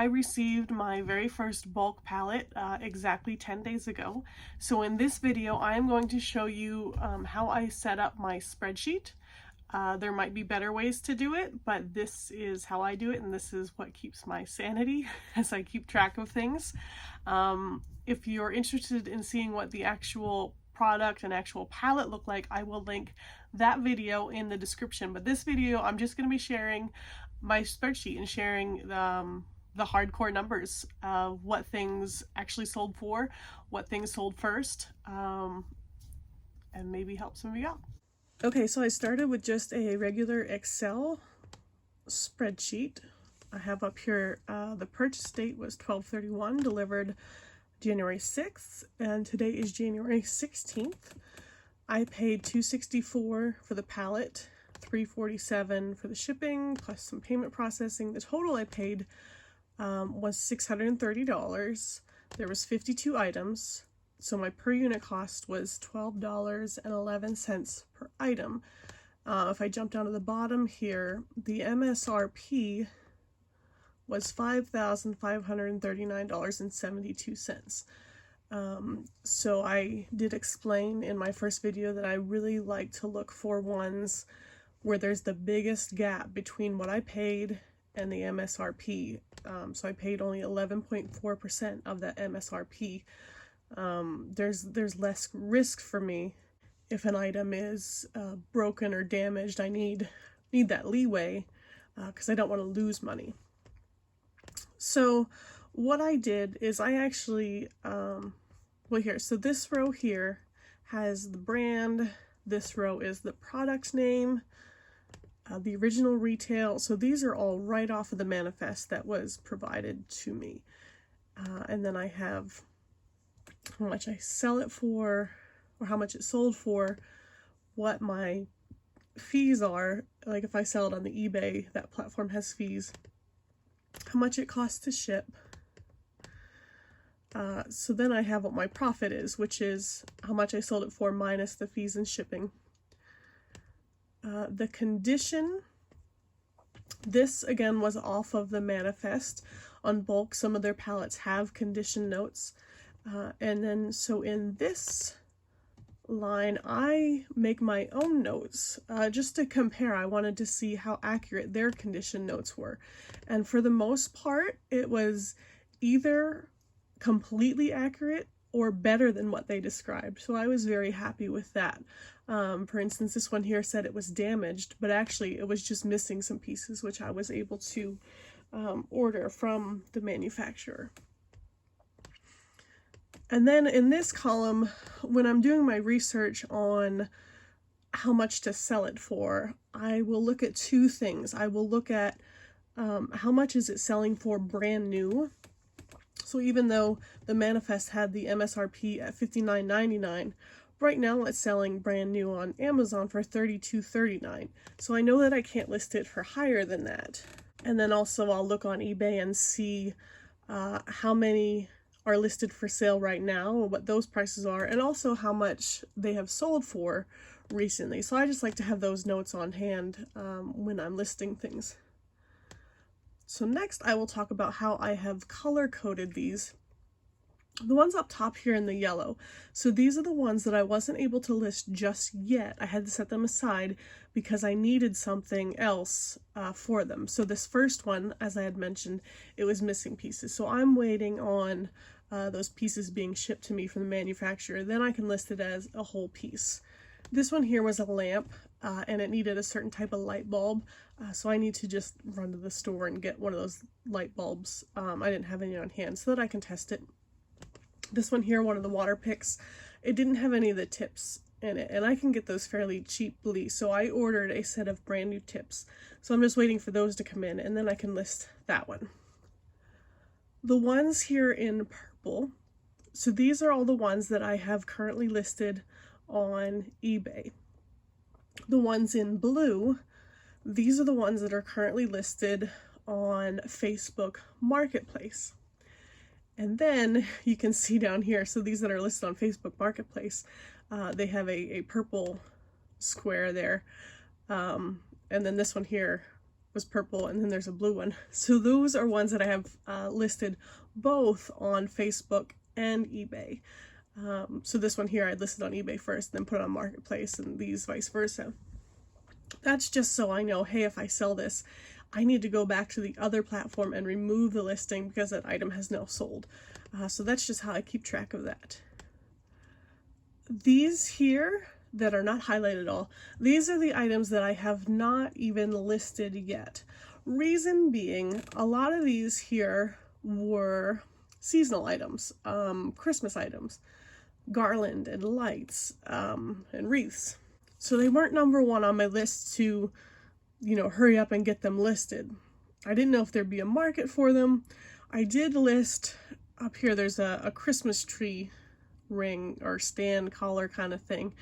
received my very first bulk pallet exactly 10 days ago. So in this video, I'm going to show you how I set up my spreadsheet. There might be better ways to do it, but this is how I do it, and this is what keeps my sanity as I keep track of things. If you're interested in seeing what the actual product and actual palette look like, I will link that video in the description. But this video, I'm just going to be sharing my spreadsheet and sharing the hardcore numbers of what things actually sold for, what things sold first, and maybe help some of you out. Okay, so I started with just a regular Excel spreadsheet. I have up here the purchase date was 12/31, delivered January 6th, and today is January 16th. I paid $264 for the pallet, $347 for the shipping, plus some payment processing. The total I paid was $630. There was 52 items, so my per unit cost was $12.11 per item. If I jump down to the bottom here, the MSRP was $5,539.72. So I did explain in my first video that I really like to look for ones where there's the biggest gap between what I paid and the MSRP. So I paid only 11.4% of that MSRP. There's less risk for me if an item is broken or damaged. I need that leeway because I don't want to lose money. So what I did is I actually, well here, so this row here has the brand, this row is the product name, the original retail, so these are all right off of the manifest that was provided to me. And then I have how much I sell it for, or how much it sold for, what my fees are, like if I sell it on the eBay, that platform has fees, how much it costs to ship. So then I have what my profit is, which is how much I sold it for minus the fees and shipping. The condition, this again was off of the manifest. On Bulk, some of their pallets have condition notes. And then so in this line, I make my own notes just to compare. I wanted to see how accurate their condition notes were. And for the most part, it was either completely accurate or better than what they described. So I was very happy with that. For instance, this one here said it was damaged, but actually it was just missing some pieces, which I was able to order from the manufacturer. And then in this column, when I'm doing my research on how much to sell it for, I will look at two things. I will look at how much is it selling for brand new. So even though the manifest had the MSRP at $59.99, right now it's selling brand new on Amazon for $32.39. So I know that I can't list it for higher than that. And then also I'll look on eBay and see how many are listed for sale right now, what those prices are, and also how much they have sold for recently. So I just like to have those notes on hand when I'm listing things. So next I will talk about how I have color coded these. The ones up top here in the yellow. So these are the ones that I wasn't able to list just yet. I had to set them aside because I needed something else for them. So this first one, as I had mentioned, it was missing pieces. So I'm waiting on those pieces being shipped to me from the manufacturer. Then I can list it as a whole piece. This one here was a lamp and it needed a certain type of light bulb. So I need to just run to the store and get one of those light bulbs. I didn't have any on hand so that I can test it. This one here, one of the water picks, it didn't have any of the tips in it, and I can get those fairly cheaply, so I ordered a set of brand new tips. So I'm just waiting for those to come in, and then I can list that one. The ones here in purple, so these are all the ones that I have currently listed on eBay. The ones in blue, these are the ones that are currently listed on Facebook Marketplace. And then you can see down here, so these that are listed on Facebook Marketplace, they have a purple square there. And then this one here was purple, and then there's a blue one. So those are ones that I have listed both on Facebook and eBay. So this one here I listed on eBay first, then put it on Marketplace, and these vice versa. That's just so I know, hey, if I sell this, I need to go back to the other platform and remove the listing because that item has now sold. So that's just how I keep track of that. These here that are not highlighted at all, these are the items that I have not even listed yet. Reason being, a lot of these here were seasonal items, Christmas items, garland and lights, and wreaths. So they weren't number one on my list to, you know, hurry up and get them listed. I didn't know if there'd be a market for them. I did list up here, there's a Christmas tree ring or stand collar kind of thing.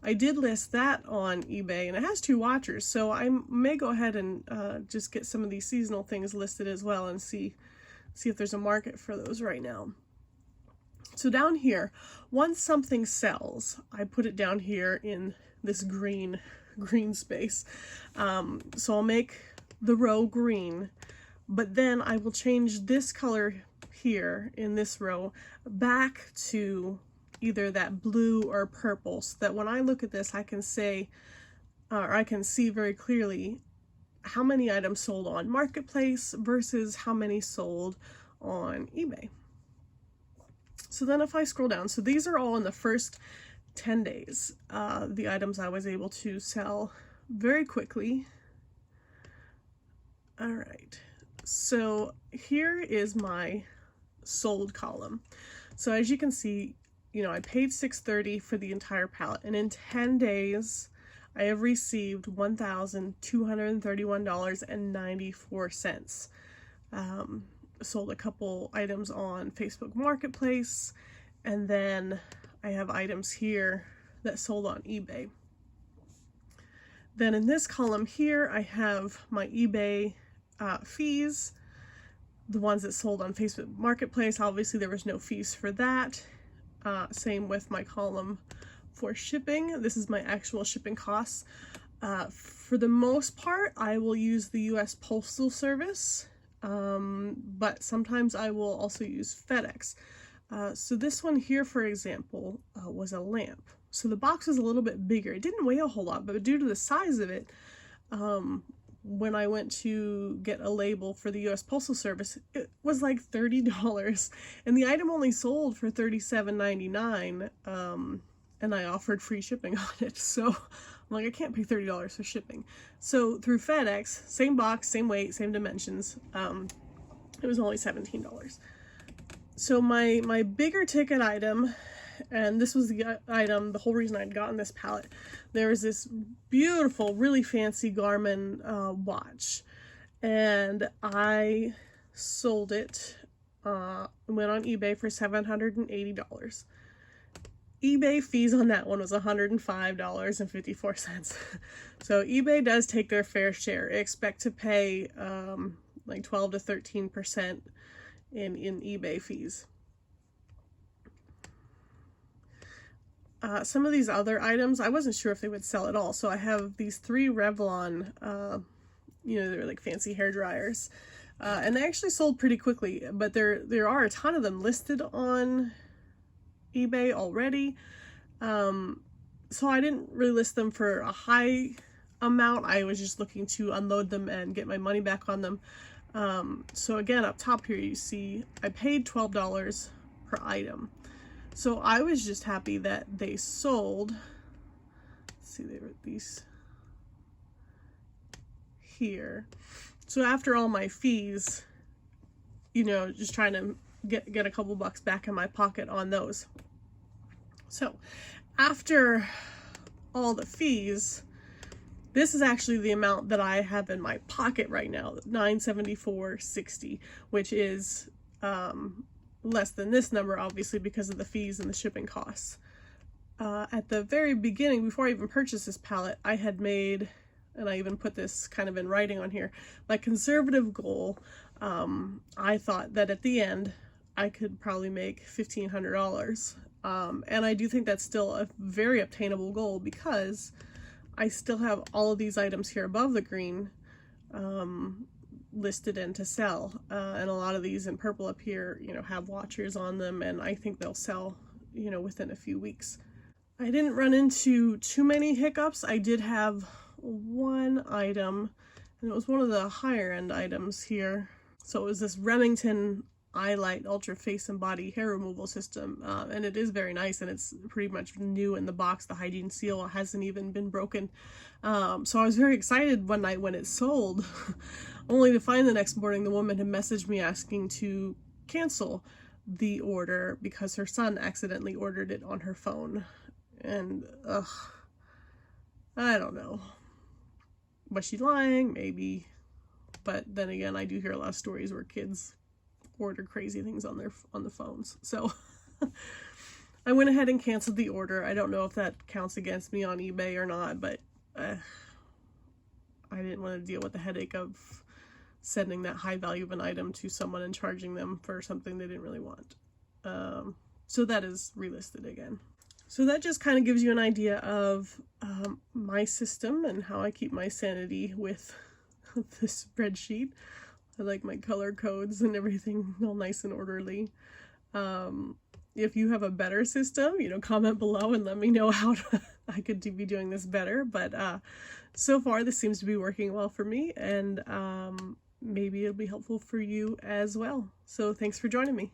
I did list that on eBay, and it has 2 watchers, so I may go ahead and just get some of these seasonal things listed as well and see if there's a market for those right now. So down here, once something sells, I put it down here in this green space. So I'll make the row green, but then I will change this color here in this row back to either that blue or purple, so that when I look at this, I can say, or I can see very clearly how many items sold on Marketplace versus how many sold on eBay. So then if I scroll down, so these are all in the first 10 days, the items I was able to sell very quickly. All right, so here is my sold column. So as you can see, you know, I paid $630 for the entire pallet, and in 10 days, I have received $1,231.94. Sold a couple items on Facebook Marketplace, and then I have items here that sold on eBay. Then in this column here, I have my eBay fees, the ones that sold on Facebook Marketplace. Obviously, there was no fees for that. Same with my column for shipping. This is my actual shipping costs. For the most part, I will use the US Postal Service, but sometimes I will also use FedEx. So this one here, for example, was a lamp. So the box was a little bit bigger. It didn't weigh a whole lot, but due to the size of it, when I went to get a label for the US Postal Service, it was like $30, and the item only sold for $37.99, and I offered free shipping on it. So I'm like, I can't pay $30 for shipping. So through FedEx, same box, same weight, same dimensions, it was only $17. So my bigger ticket item, and this was the item, the whole reason I'd gotten this pallet, there was this beautiful, really fancy Garmin watch, and I sold it, went on eBay for $780. eBay fees on that one was $105.54. So eBay does take their fair share. I expect to pay like 12 to 13% in eBay fees. Some of these other items, I wasn't sure if they would sell at all. So I have these 3 Revlon, you know, they're like fancy hair dryers. And they actually sold pretty quickly, but there are a ton of them listed on eBay already. So I didn't really list them for a high amount. I was just looking to unload them and get my money back on them. So again, up top here, you see I paid $12 per item. So I was just happy that they sold. Let's see, they were these here. So after all my fees, you know, just trying to get a couple bucks back in my pocket on those. So after all the fees, this is actually the amount that I have in my pocket right now, $974.60, which is less than this number, obviously, because of the fees and the shipping costs. At the very beginning, before I even purchased this pallet, I had made, and I even put this kind of in writing on here, my conservative goal. I thought that at the end, I could probably make $1,500. And I do think that's still a very obtainable goal, because I still have all of these items here above the green listed in to sell. And a lot of these in purple up here, you know, have watchers on them, and I think they'll sell, you know, within a few weeks. I didn't run into too many hiccups. I did have one item, and it was one of the higher end items here. So it was this Remington Eyelight Ultra Face and Body Hair Removal System, and it is very nice, and it's pretty much new in the box. The hygiene seal hasn't even been broken. So I was very excited one night when it sold, only to find the next morning the woman had messaged me asking to cancel the order because her son accidentally ordered it on her phone. And I don't know. Was she lying? Maybe. But then again, I do hear a lot of stories where kids order crazy things on the phones. So I went ahead and canceled the order. I don't know if that counts against me on eBay or not, but I didn't want to deal with the headache of sending that high value of an item to someone and charging them for something they didn't really want. So that is relisted again. So that just kind of gives you an idea of my system and how I keep my sanity with this spreadsheet. I like my color codes and everything all nice and orderly. If you have a better system, you know, comment below and let me know how I could be doing this better. But so far this seems to be working well for me, and maybe it'll be helpful for you as well. So thanks for joining me.